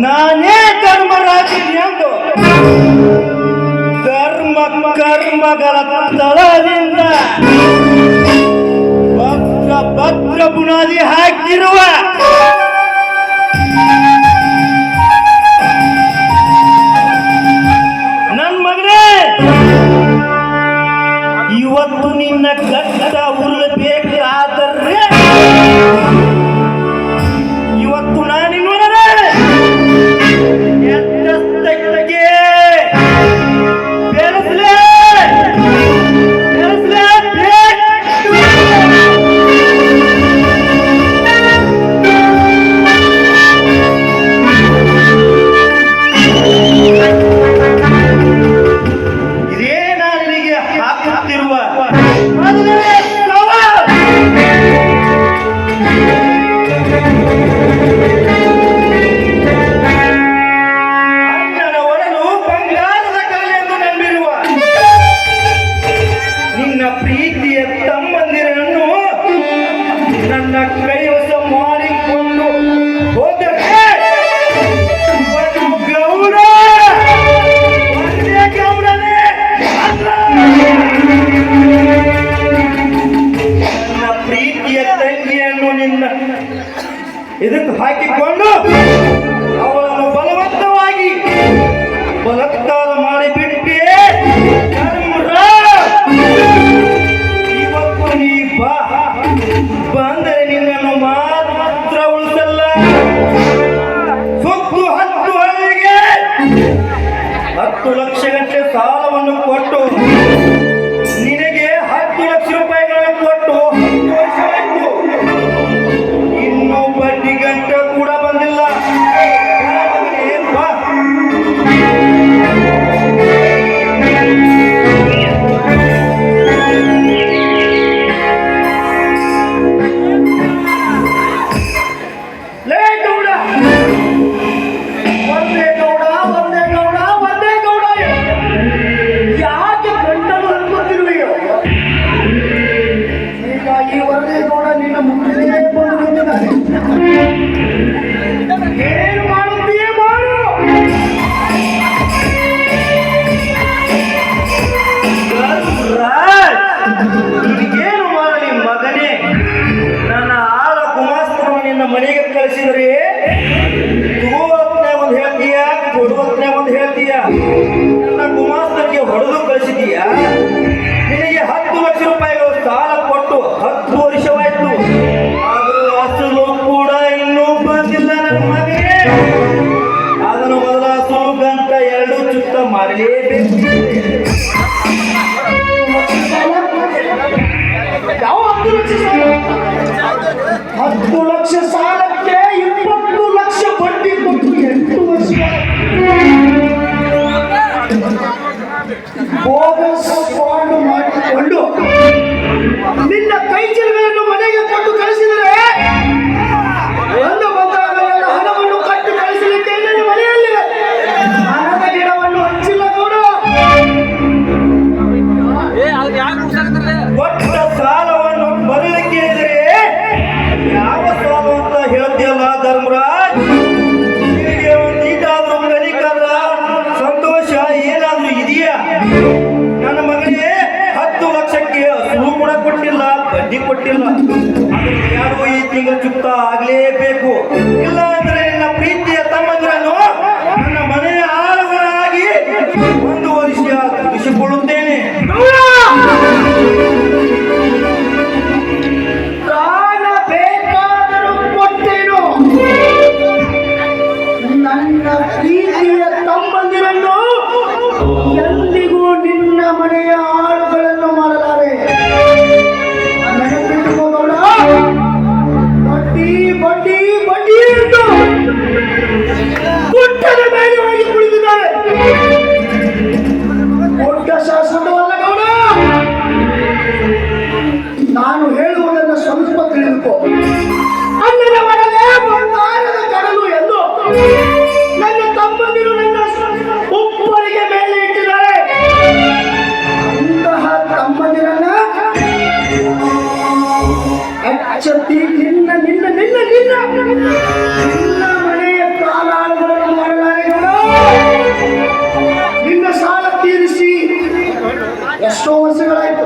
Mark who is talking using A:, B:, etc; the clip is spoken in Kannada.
A: ನಾನೇ ಧರ್ಮರಾಜಿನಿ ಎಂದು ಧರ್ಮ ಕರ್ಮಗಳ ತಳದಿಂದ ಭದ್ರ ಬುನಾದಿ ಹಾಕಿರುವ ನನ್ನ ಮಗನೇ, ಇವತ್ತು ನಿನ್ನ ಕಷ್ಟ ಉರುಳಬೇಕಾದರೆ ಇವತ್ತು ನಾನು ನೋಡರೆ ಎತ್ತಕ್ಕೆ ಬೆಳೆಸಲೇ ಪ್ರೀತಿಯ ತಮ್ಮಂದಿರನ್ನು ನನ್ನ ಕೈವಶ ಮಾಡಿಕೊಂಡು ಹೋದರೆ ಗೌಡ ಗೌಡನೇ ಅಲ್ಲ, ನನ್ನ ಪ್ರೀತಿಯ ತಂಗಿಯನ್ನು ನಿನ್ನ ಇದಕ್ಕೆ ಹಾಕಿಕೊಂಡು ಅವಳನ್ನು ಬಲವಂತವಾಗಿ ಬಲಾತ್ಕಾರ ಮಾಡಿಬಿಟ್ಟೆ. ಬಂದರೆ ನಿನ್ನನ್ನು ಮಾತ್ರ ಉಳಿಸಲ್ಲ, ಸುತ್ತು 10 ಹಳ್ಳಿಗೆ 10 ಲಕ್ಷ ಗಂಟೆ ಸಾಲವನ್ನು ಕೊಟ್ಟು ನಿನಗೆ 10 ಲಕ್ಷ ರೂಪಾಯಿಗಳನ್ನು ಕೊಟ್ಟು 10 ವರ್ಷ ಆಯ್ತು, ಇನ್ನೂ ಬಡ್ಡಿ ಗಂಟೆ ಕೂಡ ಬಂದಿಲ್ಲ. ಮನೆಗೆ ಕಳಿಸಿದ್ರೆ ತಗೋತ್ನಾಗ ಒಂದು ಹೇಳ್ತೀಯ, ಕೊಡುವತ್ನಾಗ ಒಂದು ಹೇಳ್ತೀಯ. ನನ್ನ ಗುಮಾಸ್ತರಿಗೆ ಹೊಡೆದು ಕಳಿಸಿದೀಯ. ನಿನಗೆ 10 ಲಕ್ಷ ರೂಪಾಯಿಗಳು ಸಾಲ ಕೊಟ್ಟು 10 ವರ್ಷವಾಯ್ತು, ಆದರೂ ಅಸಲು ಕೂಡ ಇನ್ನೂ ಬಂದಿಲ್ಲ ನನ್ನ ಮಗನೇ. ಅದನ್ನು ಮೊದಲ ಅಸಲು ಗಂಟ 2 ಚುತ್ತ ಮಾಡಲೇಬೇಕು.
B: ಯಾವ 10 ಲಕ್ಷ ಸಾಲಕ್ಕೆ 20 ಲಕ್ಷ ಬಡ್ಡಿ ಕೊಟ್ಟು 8 ವರ್ಷ ಬೋಗಸ್ ಬಾಂಡ್ ಮಾಡಿಕೊಂಡು ನಿನ್ನ ಕೈ ಚೀಲಗಳನ್ನು ಮನೆಗೆ ಕೊಟ್ಟು ಕಳಿಸಿದರೆ ಒಂದು ಬಂದಾಗಲೆಲ್ಲ ಹಣವನ್ನು ಕಟ್ಟಿ ಕಳಿಸಲಿಕ್ಕೆ ನಿನ್ನ ಮನೆಯಲ್ಲಿ ಹಣದ ಗಿಡವನ್ನು ಹಂಚಿಲ್ಲ ನೋಡು.
A: ಕೊಟ್ಟ ಸಾಲವನ್ನು ಬರಲಿಕ್ಕೆ ಹೇಳಿದರೆ ಯಾವ ಸಾಲ ಅಂತ ಹೇಳ್ತೀಯಲ್ಲ ಧರ್ಮರಾಜ್, ನಿನಗೆ ಒಂದೀಟಾದ್ರೂ ಒಂದು ಅಧಿಕಾರ ಸಂತೋಷ ಏನಾದ್ರೂ ಇದೆಯಾ? ನನ್ನ ಮಗನಿಗೆ 10 ಲಕ್ಷಕ್ಕೆ ಅಸಲು ಕೂಡ ಕೊಟ್ಟಿಲ್ಲ, ಬಡ್ಡಿ ಕೊಟ್ಟಿಲ್ಲ. ಅದನ್ನು ಯಾರು ಈ ತಿಂಗಳು ಚುಕ್ತ ಆಗ್ಲೇಬೇಕು. ಇಲ್ಲ ಅಂದ್ರೆ ನಿನ್ನ ಪ್ರೀತಿಯ ತಮ್ಮಂದಿರನ್ನು ನನ್ನ ಮನೆಯ ಆಳುಗಳಾಗಿ 1 ವರ್ಷ ದುಡಿಸಿಕೊಳ್ಳುತ್ತೇನೆ.
B: ಪ್ರಾಣ ಬೇಕಾದರೂ ಕೊಟ್ಟೇನು, ನನ್ನ ಪ್ರೀತಿಯ ತಮ್ಮಂದಿರನ್ನು ಎಂದಿಗೂ ನಿನ್ನ ಮನೆಯ ಆಳುಗಳನ್ನು ಮಾಡಲಾರೆ. ನೆನಪಿಟ್ಟುಕೊಳ್ಳೋಣ, ಬಡ್ಡಿ ಬಡ್ಡಿ ಬಡ್ಡಿ ಎಂದು ಗುಡ್ಡದ ಮೇಲೆ ಹೋಗಿ ಕುಳಿತಿದ್ದಾರೆ. ದೊಡ್ಡ ಶಾಸನವಲ್ಲ ಗೌಡ, ನಾನು ಹೇಳುವುದನ್ನು ಸ್ವಲ್ಪ ತಿಳಿದುಕೋ. ಅನ್ನದ ಒಡನೆ ಬಂಗಾರದ ಕಡಲು ಎಂದು ನನ್ನ ತಮ್ಮಂದಿರು ನನ್ನ ಉಪ್ಪರಿಗೆ ಮೇಲೆ ಇಟ್ಟಿದ್ದಾರೆ. ಎಚ್ಚೆತ್ತಿ ನಿನ್ನ ನಿನ್ನ ನಿನ್ನ ನಿನ್ನ ನಿನ್ನ ಮನೆಯ ಕಾಲಾಳುಗಳನ್ನು ಮಾಡಲಾರೆ ನಿನ್ನ ಸಾಲ ತೀರಿಸಿ ಎಷ್ಟೋ ವರ್ಷಗಳಾಯ್ತು.